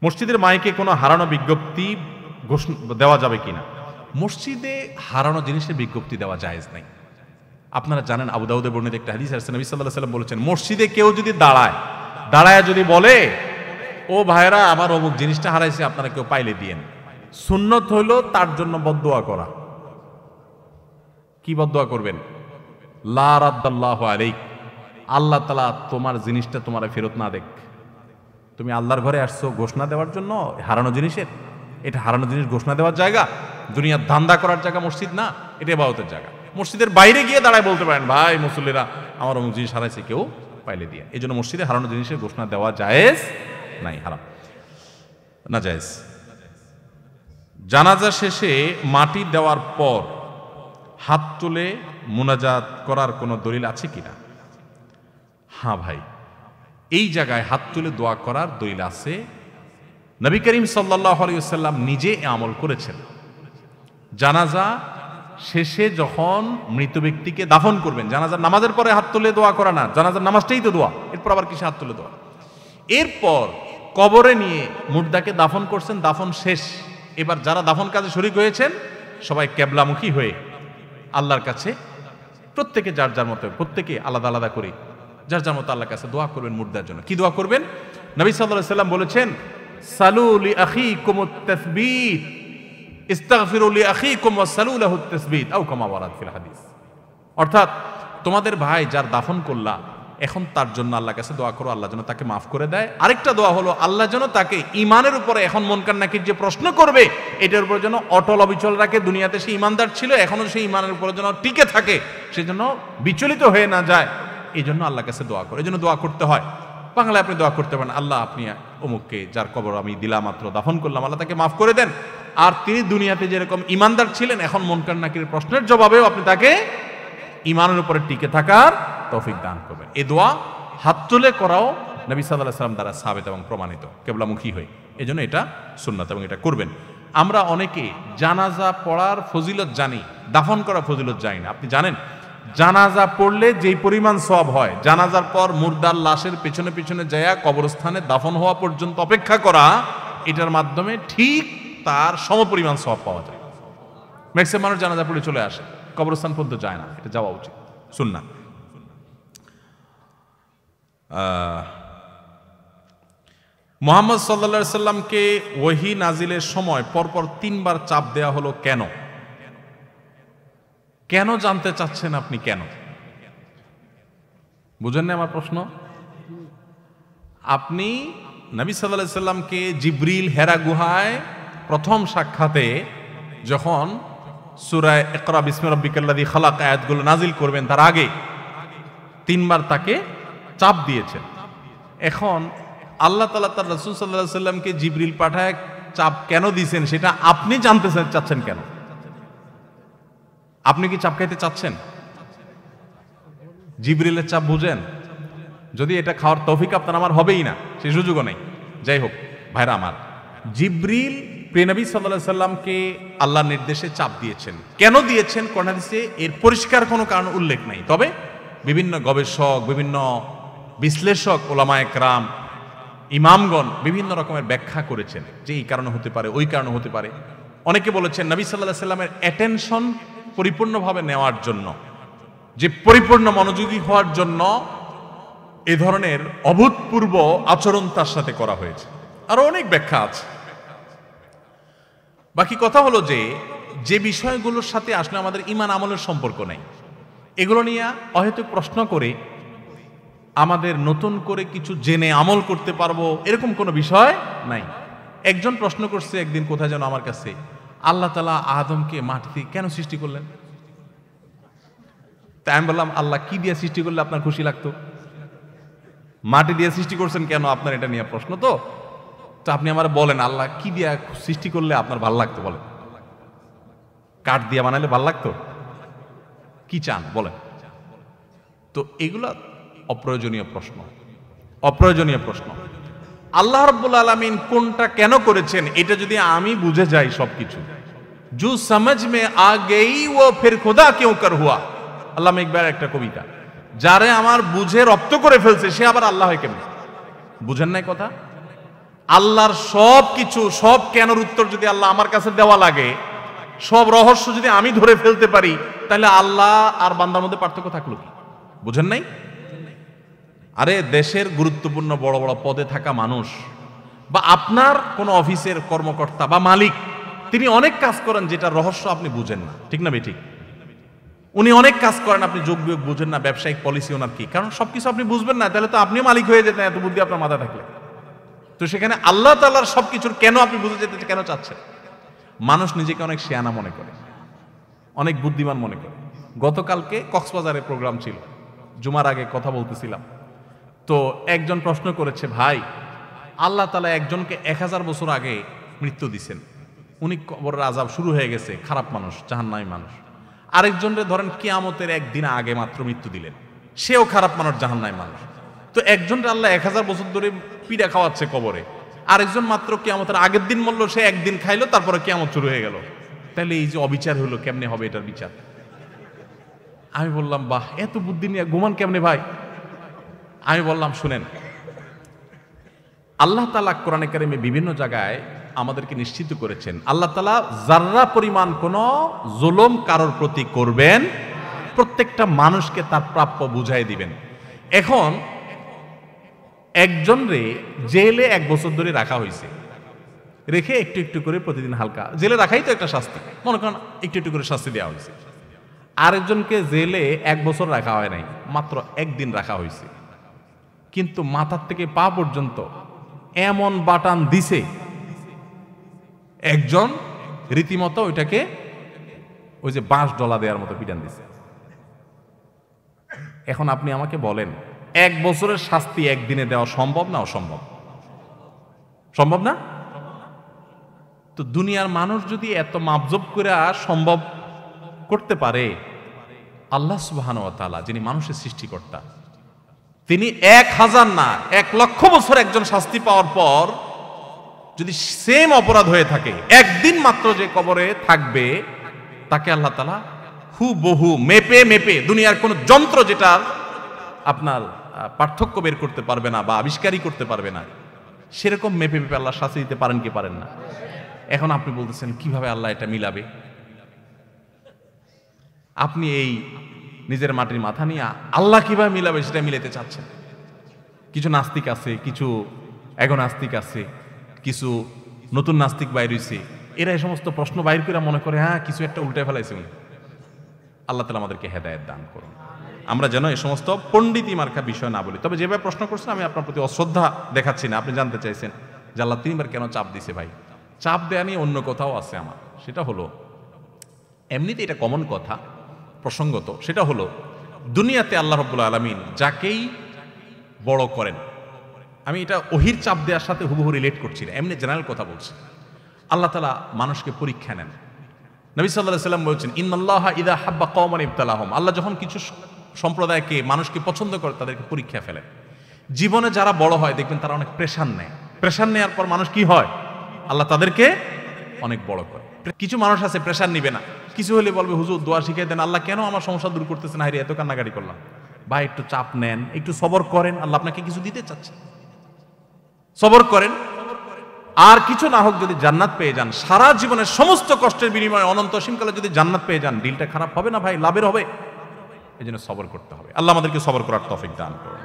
মসজিদের মাইকে কোনো হারানো বিজ্ঞপ্তি দেওয়া যাবে কিনা? মসজিদে হারানো জিনিসের বিজ্ঞপ্তি দেওয়া জায়েজ নাই। আপনারা জানেন আবু দাউদে বর্ণিত একটা হাদিস আছে, নবী সাল্লাল্লাহু আলাইহি ওয়াসাল্লাম বলেছেন, মসজিদে কেউ যদি দাঁড়ায় যদি বলে, ও ভাইরা আমার অমুক জিনিসটা হারাইছে, আপনারা কেউ পাইলে দিয়েন। সুন্নত হলো তার জন্য বদদুয়া করা। কি বদদুয়া করবেন? লা রাদ্দাল্লাহু আলাইক, আল্লাহ তাআলা তোমার জিনিসটা তোমার ফেরত না দেখ। তুমি আল্লাহর ঘরে আসছো ঘোষণা দেওয়ার জন্য হারানো জিনিসের, এটা হারানো জিনিস ঘোষণা দেওয়ার জায়গা, দুনিয়ার ধান্দা করার জায়গা মসজিদ না, এটা ইবাদতের জায়গা। মসজিদের বাইরে গিয়ে দাঁড়ায় বলতে পারেন, ভাই মুসল্লিরা আমার অমুক জিনিস হারাইছে, কেউ পাইলে দিয়ে। এই জন্য মসজিদে হারানো জিনিসের ঘোষণা দেওয়া জায়েজ নাই, হারাম না, জায়েজ। জানাজা শেষে মাটি দেওয়ার পর হাত তুলে মুনাজাত করার কোনো দলিল আছে কিনা? হ্যাঁ ভাই, এই জায়গায় হাত তুলে দোয়া করার দলিল আছে। নবী করিম সাল্লাল্লাহু আলাইহি ওয়াসাল্লাম নিজে আমল করেছেন। জানাজা শেষে যখন মৃত ব্যক্তিকে দাফন করবেন, জানাজার নামাজের পরে হাত তুলে দোয়া করা না, জানাজার নামাজটাই তো দোয়া, এরপর আবার কিসে হাত তুলে দোয়া? এরপর কবরে নিয়ে মুর্দাকে দাফন করছেন, দাফন শেষ। এবার যারা দাফন কাজে শরীক হয়েছেন সবাই কেবলামুখী হয়ে আল্লাহর কাছে প্রত্যেকে যার যার মতো, প্রত্যেকে আলাদা আলাদা করে যার যার মতো আল্লাহর কাছে দোয়া করবেন মুর্দার জন্য। কি দোয়া করবেন? নবী সাল্লাল্লাহু আলাইহি ওয়াসাল্লাম বলেছেন, সালু লি আখিকুমুত তাসবীত, ইস্তাগফিরু লি আখিকুম ওয়াসালু লাহুত তাসবীত, আও কামা ওয়ারাদ ফিল হাদিস। অর্থাৎ তোমাদের ভাই যার দাফন করলা, এখন তার জন্য আল্লাহর কাছে দোয়া করো, আল্লাহ যেন তাকে মাফ করে দেয়। আরেকটা দোয়া হলো, আল্লাহ যেন তাকে ঈমানের উপরে, এখন মুনকার নাকির যে প্রশ্ন করবে এটার উপর যেন অটল অবিচল রাখে। দুনিয়াতে সে ঈমানদার ছিল, এখনো সেই ঈমানের উপরে যেন টিকে থাকে, সে যেন বিচলিত হয়ে না যায়, এই জন্য আল্লাহর কাছে দোয়া করে। এই জন্য দোয়া করতে হয়। বাংলায় আপনি দোয়া করতে পারেন, আল্লাহ আপনি অমুককে যার কবর আমি দিলাম মাত্র দাফন করলাম, আল্লাহ তাকে মাফ করে দেন। আর তিনি দুনিয়াতে যেরকম ঈমানদার ছিলেন, এখন মুনকার নাকির প্রশ্নের জবাবেও আপনি তাকে ঈমানের উপরে টিকে থাকার তৌফিক দান করবেন। এই দোয়া হাত তুলে করাও নবী সাল্লাল্লাহু আলাইহি ওয়াসাল্লাম দ্বারা সাবিত এবং প্রমাণিত, কিবলামুখী হয়ে। এই জন্য এটা সুন্নাত এবং এটা করবেন। আমরা অনেকে জানাজা পড়ার ফজিলত জানি, দাফন করার ফজিলত জানি না। আপনি জানেন জানাজা পড়লে যেই পরিমাণ সওয়াব হয়, জানাজার পর মুর্দার লাশের পেছনে পেছনে যায়া কবরস্থানে দাফন হওয়া পর্যন্ত অপেক্ষা করা, এটার মাধ্যমে ঠিক তার সমপরিমাণ সওয়াব পাওয়া যায়। ম্যাক্সিমাম মানুষ জানাজা পড়ে চলে আসে, কবরস্থান পর্যন্ত যায় না, এটা যাওয়া উচিত, সুন্নাহ। মুহাম্মদ সাল্লাল্লাহু আলাইহি সাল্লামকে ওহী নাজিলের সময় পরপর 3 বার চাপ দেওয়া হলো কেন? কেন জানতে চাচ্ছেন আপনি? কেন বুঝেন না আমার প্রশ্ন? আপনি নবী সাল্লাল্লাহু আলাইহি সাল্লামকে জিবরিল হেরা গুহায় প্রথম সাক্ষাতে যখন সূরা ইকরা বিসমি রাব্বিকাল্লাযী খালাক আয়াতগুলো নাজিল করবেন, তার আগে 3 বার তাকে চাপ দিয়েছেন। এখন আল্লাহ তাআলা তার রাসূল সাল্লাল্লাহু আলাইহি সাল্লামকে জিবরিল পাঠায় চাপ কেন দিয়েছেন সেটা আপনি জানতে চাচ্ছেন কেন? আপনি কি চাপ খাইতে চাচ্ছেন? জিবরিলের চাপ বুঝেন? যদি এটা খাওয়ার তৌফিক আপনার আমার হবেই না, সেই সুযোগও নেই। যাই হোক ভাইরা আমার, জিবরিল প্রিয় নবী সাল্লাল্লাহু আলাইহি সাল্লামকে আল্লাহর নির্দেশে চাপ দিয়েছেন। কেন দিয়েছেন কোরআন হাদিসে এর পরিষ্কার কোনো কারণ উল্লেখ নাই। তবে বিভিন্ন গবেষক, বিভিন্ন বিশ্লেষক, ওলামায়ে কেরাম, ইমামগণ বিভিন্ন রকমের ব্যাখ্যা করেছেন যে এই কারণে হতে পারে, ওই কারণে হতে পারে। অনেকে বলেছেন নবী সাল্লাল্লাহু আলাইহি সাল্লামের অ্যাটেনশন পরিপূর্ণভাবে নেওয়ার জন্য, যে পরিপূর্ণ মনোযোগী হওয়ার জন্য এ ধরনের অভূতপূর্ব আচরণ তার সাথে করা হয়েছে। আরো অনেক ব্যাখ্যা আছে। বাকি কথা হলো যে বিষয়গুলোর সাথে আসলে আমাদের ঈমান আমলের সম্পর্ক নেই, এগুলো নিয়ে অহেতুক প্রশ্ন করে আমাদের নতুন করে কিছু জেনে আমল করতে পারবো এরকম কোনো বিষয় নাই। একজন প্রশ্ন করছে একদিন কোথায় যেন আমার কাছে, আল্লাহ তাআলা আদমকে মাটিতে কেন সৃষ্টি করলেন? তাই আমি বললাম, আল্লাহ কি দিয়ে সৃষ্টি করলে আপনার খুশি লাগতো? মাটি দিয়ে সৃষ্টি করছেন কেন? আপনার এটা নিয়ে প্রশ্ন। তো আপনি আমার বলেন, আল্লাহ কি দিয়ে সৃষ্টি করলে আপনার ভালো লাগতো? বলেন। কাঠ দিয়ে বানাইলে ভালো লাগতো? কি চান বলেন? তো এগুলা অপ্রয়োজনীয় প্রশ্ন, অপ্রয়োজনীয় প্রশ্ন। আল্লাহ রাব্বুল আলামিন কোনটা কেন করেছেন এটা যদি আমি বুঝে যাই সবকিছু, জু সমঝ মে আ গই ও ফির খুদা কিউ কর হুয়া, আল্লামা ইকবাল একটা কবিতা। যারে আমার বুঝে রপ্ত করে ফেলছে সে আবার আল্লাহ হয় কেমন? বুঝেন নাই কথা? আল্লাহর সব কিছু, সব কেনর উত্তর যদি আল্লাহ আমার কাছে দেওয়া লাগে, সব রহস্য যদি আমি ধরে ফেলতে পারি, তাহলে আল্লাহ আর বান্দার মধ্যে পার্থক্য থাকলো কি? বুঝেন নাই? আরে দেশের গুরুত্বপূর্ণ বড় বড় পদে থাকা মানুষ বা আপনার কোন অফিসের কর্মকর্তা বা মালিক, তিনি অনেক কাজ করেন যেটা রহস্য আপনি বুঝেন না, ঠিক না বেঠিক? উনি অনেক কাজ করেন, আপনি যোগ বিয়োগ বুঝেন না, ব্যবসায়িক পলিসি ওনার কি, কারণ সবকিছু আপনি বুঝবেন না, তাহলে তো আপনিও মালিক হয়ে যেতেন এত বুদ্ধি আপনার মাথায় থাকলে। তো সেখানে আল্লাহ তাআলার সবকিছুর কেন আপনি বুঝে যেতে কেন চাচ্ছেন? মানুষ নিজেকে অনেক শিয়ানা মনে করে, অনেক বুদ্ধিমান মনে করে। গতকালকে কক্সবাজারে প্রোগ্রাম ছিল, জুমার আগে কথা বলতেছিলাম, তো একজন প্রশ্ন করেছে, ভাই আল্লাহ তাআলা একজনকে 1000 বছর আগে মৃত্যু দিছেন, উনি কবরের আযাব শুরু হয়ে গেছে, খারাপ মানুষ, জাহান্নামী মানুষ। আরেকজনরে ধরেন কিয়ামতের একদিন আগে মাত্র মৃত্যু দিলেন, সেও খারাপ মানুষ, জাহান্নামী মানুষ। তো একজনরে আল্লাহ 1000 বছর ধরে পিড়া খাওয়াচ্ছে কবরে, আরেকজন মাত্র কিয়ামতের আগের দিন মরলো, সে একদিন খাইলো, তারপরে কিয়ামত শুরু হয়ে গেল। তাহলে এই যে অবিচার হলো, কেমনে হবে এটার বিচার? আমি বললাম, বাহ, এত বুদ্ধি নিয়ে ঘুমান কেমনে ভাই? আমি বললাম, শুনেন, আল্লাহ তাআলা কোরআনে কারিমে বিভিন্ন জায়গায় আমাদেরকে নিশ্চিত করেছেন, আল্লাহ তাআলা যাররা পরিমাণ কোন জুলুম কারোর প্রতি করবেন, প্রত্যেকটা মানুষকে তার প্রাপ্য বুঝাই দিবেন। এখন একজন রে জেলে 1 বছর ধরে রাখা হয়েছে, রেখে একটু একটু করে প্রতিদিন হালকা, জেলে রাখাই তো একটা শাস্তি, মনে করেন একটু একটু করে শাস্তি দেওয়া হয়েছে। আরেকজনকে জেলে 1 বছর রাখা হয় নাই, মাত্র 1 দিন রাখা হয়েছে, কিন্তু মাথার থেকে পা পর্যন্ত এমন বাটান দিছে, একজন রীতিমতো ওইটাকে ওই যে বাঁশ ডলা দেওয়ার মতো পিটান দিছে। এখন আপনি আমাকে বলেন, 1 বছরের শাস্তি একদিনে দেওয়া সম্ভব না অসম্ভব? সম্ভব না? তো দুনিয়ার মানুষ যদি এত মাপজব করে সম্ভব করতে পারে, আল্লাহ সুবহানাহু ওয়া তাআলা যিনি মানুষের সৃষ্টিকর্তা, তিনি 1000 না 1,00,000 বছর একজন শাস্তি পাওয়ার পর যদি সেম অপরাধ হয়ে থাকে, একদিন মাত্র যে কবরে থাকবে, তাকে আল্লাহ তাআলা হুবহু মেপে মেপে, দুনিয়ার কোন যন্ত্র যেটা আপনার পার্থক্য বের করতে পারবে না বা আবিষ্কারই করতে পারবে না, সেরকম মেপে মেপে আল্লাহ শাস্তি দিতে পারেন কি পারেন না? এখন আপনি বলতেছেন কিভাবে আল্লাহ এটা মিলাবে? আপনি এই নিজের মাটির মাথা নিয়ে আল্লাহ কিভাবে মিলাবে সেটা মিলাতে চাচ্ছেন। কিছু নাস্তিক আছে, কিছু এগোনাস্তিক আছে, কিছু নতুন নাস্তিক বাইর হইছে, এরা এই সমস্ত প্রশ্ন বাইর করে মনে করে হ্যাঁ কিছু একটা উল্টে ফেলাইছে উনি। আল্লাহ তাআলা আমাদেরকে হেদায়েত দান করুন, আমরা যেন এই সমস্ত পণ্ডিতি মার্কা বিষয় না বলি। তবে যেভাবে প্রশ্ন করছেন, আমি আপনার প্রতি অশ্রদ্ধা দেখাচ্ছি না। আপনি জানতে চাইছেন যে আল্লাহ 3 বার কেন চাপ দিছে। ভাই, চাপ দেয়া নিয়ে অন্য কথাও আছে আমার, সেটা হলো, এমনিতে এটা কমন কথা, প্রসঙ্গত, সেটা হলো দুনিয়াতে আল্লাহ রাব্বুল আলামিন যাকেই বড় করেন, আমি এটা ওহির চাপ দেওয়ার সাথে হুবহু রিলেট করছি না, এমনি জেনারেল কথা বলছি। আল্লাহ তাআলা মানুষকে পরীক্ষা নেন। নবী সাল্লাল্লাহু আলাইহি ওয়াসাল্লাম বলছেন, ইন্নাল্লাহা ইযা হাব্বা কওমান ইবতালাহুম, আল্লাহ যখন কিছু সম্প্রদায়কে, মানুষকে পছন্দ করে, তাদেরকে পরীক্ষা ফেলেন। জীবনে যারা বড় হয় দেখবেন তারা অনেক প্রেশার নেয়, প্রেশার নেওয়ার পর মানুষ কি হয়, আল্লাহ তাদেরকে অনেক বড় করে। কিছু মানুষ আছে প্রেশার নিবে না, কিছু হলে বলবে হুজুর দোয়া শিখিয়ে দেন, আল্লাহ কেন আমার সমস্যা দূর করতেছেন, হায়রে এত কান্নাকাটি করলাম। ভাই একটু চাপ নেন, একটু সবর করেন, আল্লাহ আপনাকে কিছু দিতে চাচ্ছে, সবর করেন। আর কিছু না হোক যদি জান্নাত পেয়ে যান, সারা জীবনের সমস্ত কষ্টের বিনিময়ে অনন্ত অসীমকালে যদি জান্নাত পেয়ে যান, দিলটা খারাপ হবে না ভাই, লাভের হবে। এই জন্য সবর করতে হবে। আল্লাহ আমাদেরকে সবর করার তৌফিক দান করুন।